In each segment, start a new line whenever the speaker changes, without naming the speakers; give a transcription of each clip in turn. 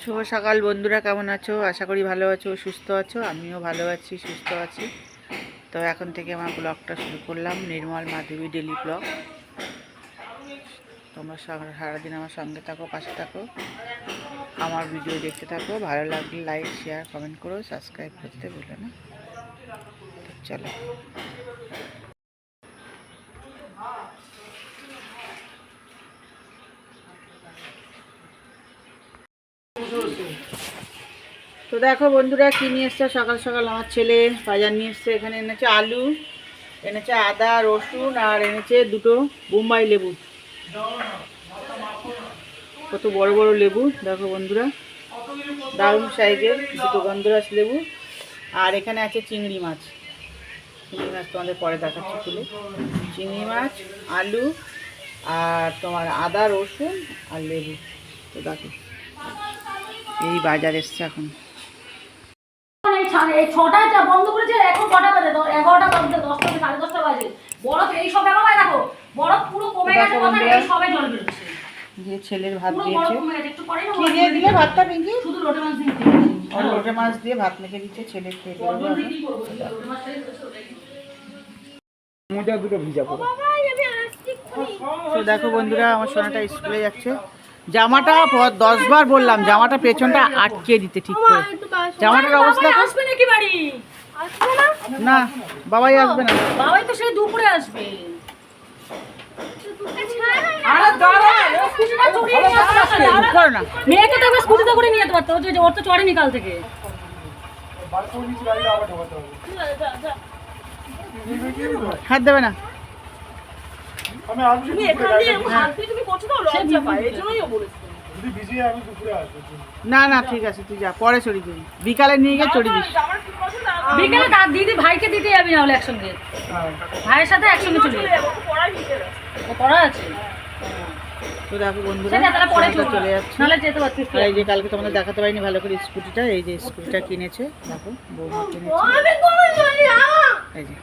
শুভ সকাল বন্ধুরা, কেমন আছো? আশা করি ভালো আছো, সুস্থ আছো। আমিও ভালো আছি, সুস্থ আছি। তো এখন থেকে আমার ব্লগটা শুরু করলাম, নির্মল মাধবী ডেলি ব্লগ। তোমরা সারাদিন আমার সঙ্গে থাকো, পাশে থাকো, আমার ভিডিও দেখতে থাকো। ভালো লাগলে লাইক, শেয়ার, কমেন্ট করো, সাবস্ক্রাইব করতে ভুলো না। চলো। তো দেখো বন্ধুরা, কি নিয়ে এসছে সকাল সকাল আমার ছেলে। বাজার নিয়ে এসছে, এখানে এনেছে আলু, এনেছে আদা রসুন, আর এনেছে দুটো বোম্বাই লেবু। কত বড় বড় লেবু দেখো বন্ধুরা, দারুণ সাইজের দুটো গন্ধরাজ লেবু। আর এখানে আছে চিংড়ি মাছ। চিংড়ি মাছ তোমাদের পরে দেখাচ্ছি খুলে। চিংড়ি মাছ, আলু, আর তোমার আদা রসুন আর লেবু। তো দেখো এই বাজার এসছে এখন।
বন্ধ করেছে এখন কটা বাজে? 11টা বাজে, 10টা, 10:30 বাজে। বরফ এই সব ব্যাপার দেখো, বরফ পুরো কমে গেছে, কথা এই সবে জল বেরোচ্ছে।
যে ছেলের ভাত দিয়েছে,
কি দিয়ে
দিলে ভাতটা পিঙ্কি?
শুধু লোটে মাছ দিয়ে
আর লোটে মাছ দিয়ে ভাত মেখে দিচ্ছে ছেলে, খেয়ে দেবে। দুটো ভিজা পড়ে। তো দেখো বন্ধুরা, আমার সোনাটা স্কুলে যাচ্ছে। জামাটা 10 বার বললাম জামাটা পেছনটা আটকে দিতে ঠিক করে। জামাটার অবস্থা
আসবে নাকি বাড়ি? আসবে না?
না, বাবাই আসবে না।
বাবাই তো সেই দুপুরে আসবে। মেয়েকে তো স্কুটিতে করে নিয়ে যেতে পারতো, ওর তো চড়েনি কাল থেকে।
হাত দেবে না। না না ঠিক আছে, তুই যা, পরে চড়ি দিবি, বিকালে নিয়ে গিয়ে চড়ি দিস।
বিকেলে তার দিদি ভাইকে দিতে যাবি না হলে একসঙ্গে, ভাইয়ের সাথে একসঙ্গে চলে পড়া আছে।
তো দেখো বন্ধুরা, চলে যাচ্ছে। এই যে কালকে তোমাদের দেখাতে পারিনি ভালো করে স্কুটিটা, এই যে স্কুটিটা কিনেছে দেখো, বৌমা কিনেছে। এই যে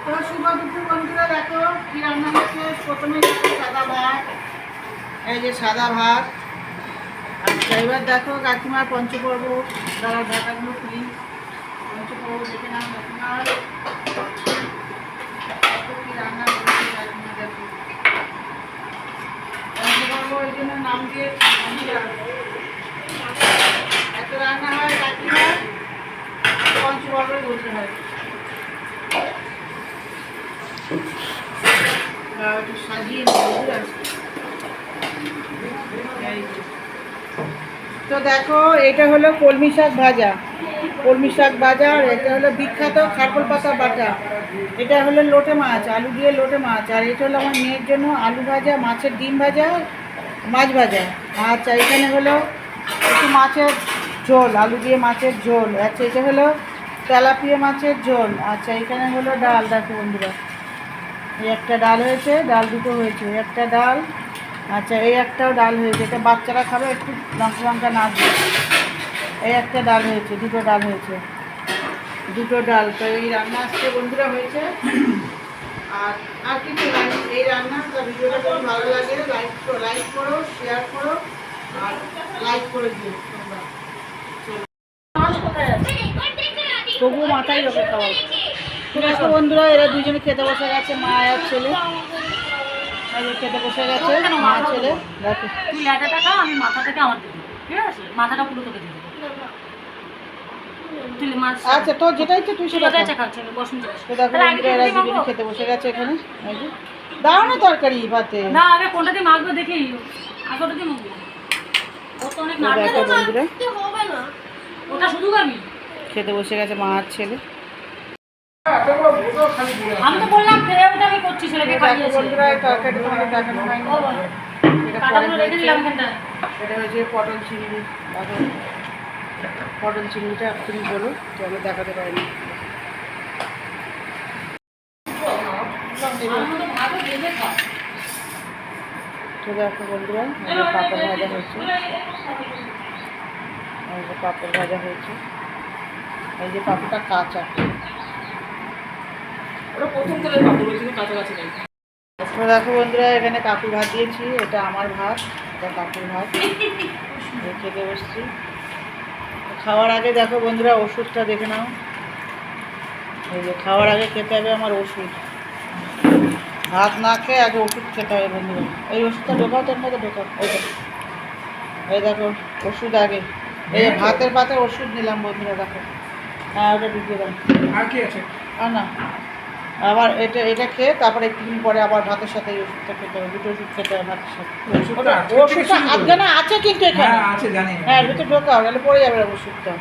তো শুভ দুপুর বন্ধুরা, দেখো কি রান্না হচ্ছে। প্রথমে সাদা ভাত, এই যে সাদা ভাত। আচ্ছা এবার দেখো কাকিমার পঞ্চপর্ব দ্বারা ঢাকাগুলো খুলি। পঞ্চপর্ব দেখে নাও কাকিমার কি রান্না করেছে কাকিমা। দেখো পঞ্চপর্ব এই জন্য নাম দিয়ে এত রান্না হয় কাকিমার, পঞ্চপর্বই বলতে হয়। একটু সাজিয়ে তো দেখো, এটা হলো কলমি শাক ভাজা, কলমি শাক ভাজা। আর এটা হলো বিখ্যাত খারকোল পাতা বাটা। এটা হলো লোটে মাছ, আলু দিয়ে লোটে মাছ। আর এটা হলো আমার মেয়ের জন্য আলু ভাজা, মাছের ডিম ভাজা, মাছ ভাজা। আচ্ছা এখানে হলো একটু মাছের ঝোল, আলু দিয়ে মাছের ঝোল। আচ্ছা এটা হলো তেলাপিয়া মাছের ঝোল। আচ্ছা এখানে হলো ডাল। দেখো বন্ধুরা, এই একটা ডাল হয়েছে, ডাল দুটো হয়েছে, একটা ডাল। আচ্ছা এই একটাও ডাল হয়েছে, এটা বাচ্চারা খাবে, একটু লঙ্কা লঙ্কা না দিয়ে। এই একটা ডাল হয়েছে, দুটো ডাল হয়েছে, দুটো ডাল। তো এই রান্না আজকে বন্ধুরা হয়েছে। আর কিছু নাই, এই রান্না। ভিডিওটা যদি ভালো লাগে লাইক করো, শেয়ার করো, আর লাইক করে দিও তোমরা। তবুও মাথায় রেখে খাওয়া। দেখো বন্ধুরা, এরা দুজনে খেতে বসে গেছে, মা আর ছেলে খেতে বসে গেছে, মা ছেলে। দেখো
তুই ল্যাটাটা খা, আমি মাথাটাকে আমার দিবি, ঠিক আছে? মাথাটা পুরো তোকে দিয়ে দেবো।
আচ্ছা তোর যেটা ইচ্ছে তুই সেটা
খাচ্ছে।
তো দেখো বন্ধুরা, এরা দুজনে খেতে বসে গেছে এখানে। এই যে দাও না তরকারি ভাতে।
না আগে কোনটা দিয়ে মাখবে দেখি, আগে ওটা দিয়ে মাখবে। ও তো অনেক নাড়বে
বন্ধুরা,
হবে না, ওটা শুধু খাবি।
খেতে বসে গেছে মা আর ছেলে।
আমি তো বললাম খেয়ে ওটা আমি করছি, ছেলেকে খাইয়েছি।
বন্ধুরা তরকারি তোমাদের দেখানো হয়নি,
কাটাগুলো রেখে দিলাম এখানটা।
এটা হচ্ছে পটল চিংড়ি। পটল চিংড়িটা তুমি বলো, তো আমি দেখাতে পারিনি। তো দেখো বন্ধুরা, পাপড় ভাজা হয়েছে, এই যে পাপড় ভাজা হয়েছে। এই যে পাপড়টা কাঁচা,
ওটা প্রথম তেলের পাপড়, ওই কাঁচা কাঁচা নেই।
তো দেখো বন্ধুরা, এখানে কাকুর ভাত দিয়েছি, এটা আমার ভাত, এটা কাকুর ভাত, খেতে বসছি। খাওয়ার আগে দেখো বন্ধুরা ওষুধটা দেখে নাও, এই যে খাওয়ার আগে খেতে হবে আমার ওষুধ। ভাত না খেয়ে আগে ওষুধ খেতে হবে বন্ধুরা। এই ওষুধটা ঢোকাও, তোর মধ্যে ঢোকাও, এই দেখো ওষুধ আগে, এই যে ভাতের পাতে ওষুধ নিলাম বন্ধুরা, দেখো। হ্যাঁ, ওটা ঢুকিয়ে দাও।
আর কি আছে?
আর না, আবার এটা খেয়ে তারপরে একটুদিন পরে আবার ভাতের সাথে এই ওষুধটা খেতে হবে, দুটো ওষুধ খেতে হবে ভাতের সাথে। ওষুধটা আজকে না আছে কিন্তু এখানে,
হ্যাঁ আছে জানি।
হ্যাঁ ভিতরে ঢোকাও, নাহলে পড়ে যাবে ওষুধটা।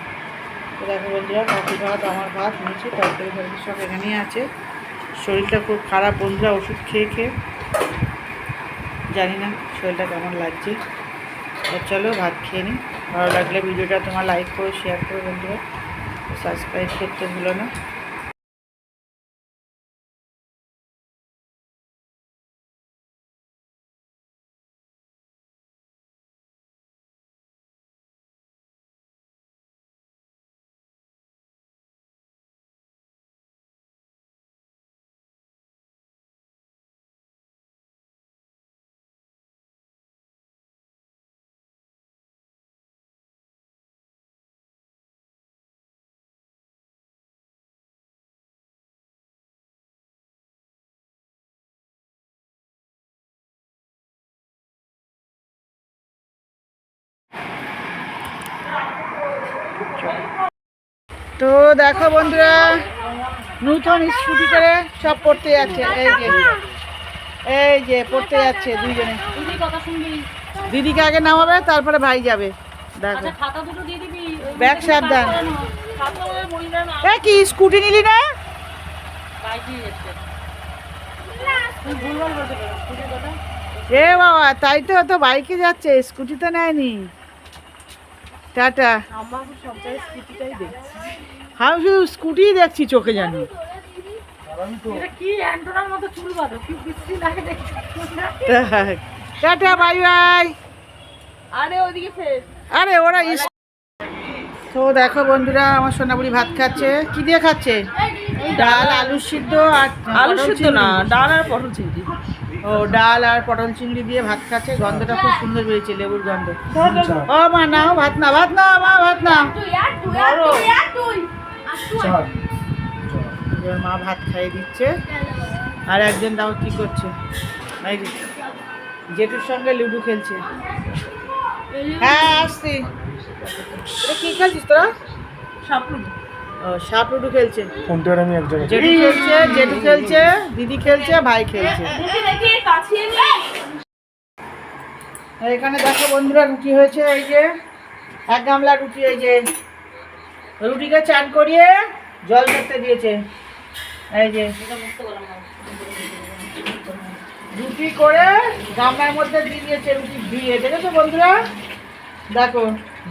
তো দেখো বন্ধুরা, কাকুর ভাত আমার ভাত নিয়েছি, তরকারি ফরকারি সব এখানেই আছে। শরীরটা খুব খারাপ বন্ধুরা, ওষুধ খেয়ে খেয়ে, জানি না শরীরটা কেমন লাগছে। চলো ভাত খেয়ে নিই। ভালো লাগলে ভিডিওটা তোমার লাইক করো, শেয়ার করো বন্ধুরা, সাবস্ক্রাইব করতে ভুলো না। তো দেখো বন্ধুরা, নতুন স্কুটি করে সব পড়তে যাচ্ছে, এই যে পড়তে যাচ্ছে দুইজনে। দিদিকে আগে নামাবে, তারপরে ভাই যাবে। দেখো ব্যাগ সাবধান। কি স্কুটি নিলি না? এ বাবা, তাই তো, তো বাইকে যাচ্ছে, স্কুটিতে নেয়নি। টাটা। আমি শুধু স্কুটি দেখছি চোখে, জানি। Tata, bye bye. আরে ওরা তো দেখো বন্ধুরা, আমার সোনাবুড়ি ভাত খাচ্ছে। কি দিয়ে খাচ্ছে? ডাল, আলু সিদ্ধ আর
আলু সিদ্ধ না, ডাল আর পটল চিংড়ি।
ও ডাল আর পটল চিংড়ি দিয়ে ভাত খাচ্ছে। গন্ধটা খুব সুন্দর বেরিয়েছে, লেবুর গন্ধ। ও মা নাও ভাত, না ভাত না মা, ভাত না। এবার মা ভাত খাইয়ে দিচ্ছে, আর একজন দাও কি করছে, এই যে জেঠুর সঙ্গে লুডো খেলছে। হ্যাঁ আসছি। এটা কি খেলছিস তোরা? ও সাপ লুডো খেলছে।
ফোনটার আমি এক জায়গায়
জেঠু খেলছে, জেঠু খেলছে, দিদি খেলছে, ভাই খেলছে। এখানে দেখো বন্ধুরা, রুটি হয়েছে, এই যে এক গামলা রুটি। এই যে রুটিকে চান করিয়ে জল ধরতে দিয়েছে, এই যে রুটি করে গামলার মধ্যে দিয়ে দিয়েছে, রুটি ধুয়ে। দেখেছো বন্ধুরা, দেখো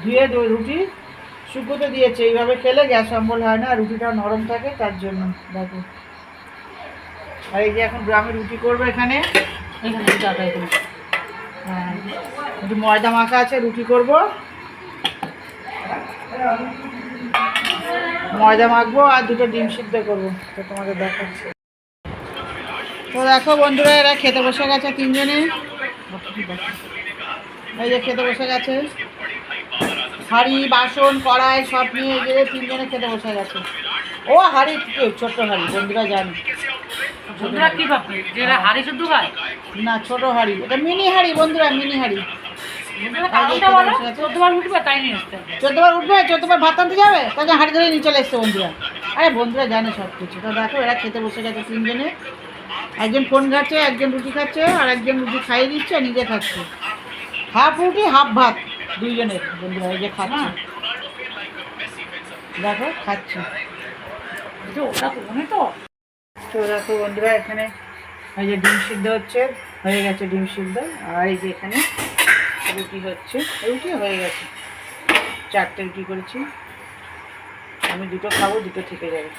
ধুয়ে রুটি শুকোতে দিয়েছে। এইভাবে খেলে গ্যাস অম্বল হয় না, রুটিটা নরম থাকে, তার জন্য। দেখো, আর এই যে এখন গ্রামে রুটি করবো এখানে। হ্যাঁ, একটু ময়দা মাখা আছে, রুটি করব, ময়দা মাখবো আর দুটো ডিম সিদ্ধ করবো, তো তোমাদের দেখাচ্ছি। তো দেখো বন্ধুরা, এরা খেতে বসে গেছে তিনজনে। এই যে খেতে বসে গেছে, হাঁড়ি বাসন কড়াই সব নিয়ে গিয়ে তিনজনে খেতে বসে গেছে। ও হাঁড়ি, ছোট্ট হাঁড়ি বন্ধুরা জানি। না ছোট হাঁড়ি, এটা মিনি হাঁড়ি বন্ধুরা, মিনি হাঁড়ি। 14বার উঠবে, 14বার ভাত আনতে যাবে, তাকে হাঁড়ি ধরে নিয়ে চলে এসছে বন্ধুরা। আরে বন্ধুরা জানে সব কিছু। তো দেখো এরা খেতে বসে গেছে তিনজনে, একজন ফোন ঘাটছে, একজন রুটি খাচ্ছে, আর একজন রুটি খাইয়ে দিচ্ছে আর নিজে খাচ্ছে। হাফ রুটি হাফ ভাত দুইজনের বন্ধুরা, এই যে খাচ্ছে, দেখো খাচ্ছে। তো দেখো বন্ধুরা, এখানে এই যে ডিম সিদ্ধ হচ্ছে, হয়ে গেছে ডিম সিদ্ধ। আর এই যে এখানে রুটি হচ্ছে, রুটি হয়ে গেছে, 4টে রুটি করেছি। আমি দুটো খাবো, দুটো থেকে যাবে।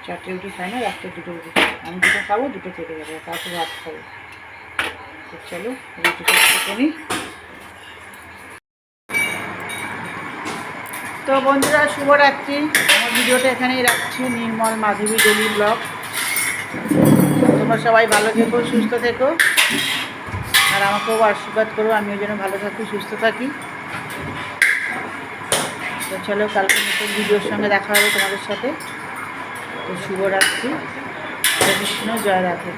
4টে রুটি খাই না, রাত্রে দুটো রুটি খাই। আমি দুটো খাবো, দুটো থেকে যাবে, কাউকে ভাত খাবো। তো চলো রুটিটা খেতে নিই। তো বন্ধুরা, শুভরাত্রি। আমার ভিডিওটা এখানেই রাখছি। নির্মল মাধবী ডেলি ব্লগ। তোমরা তোমরা সবাই ভালো থেকো, সুস্থ থেকো, আর আমাকেও আশীর্বাদ করো আমিও যেন ভালো থাকি, সুস্থ থাকি। তো চলো, কালকে নতুন ভিডিওর সঙ্গে দেখা হবে তোমাদের সাথে। তো শুভরাত্রি, কৃষ্ণ জয় রাধে।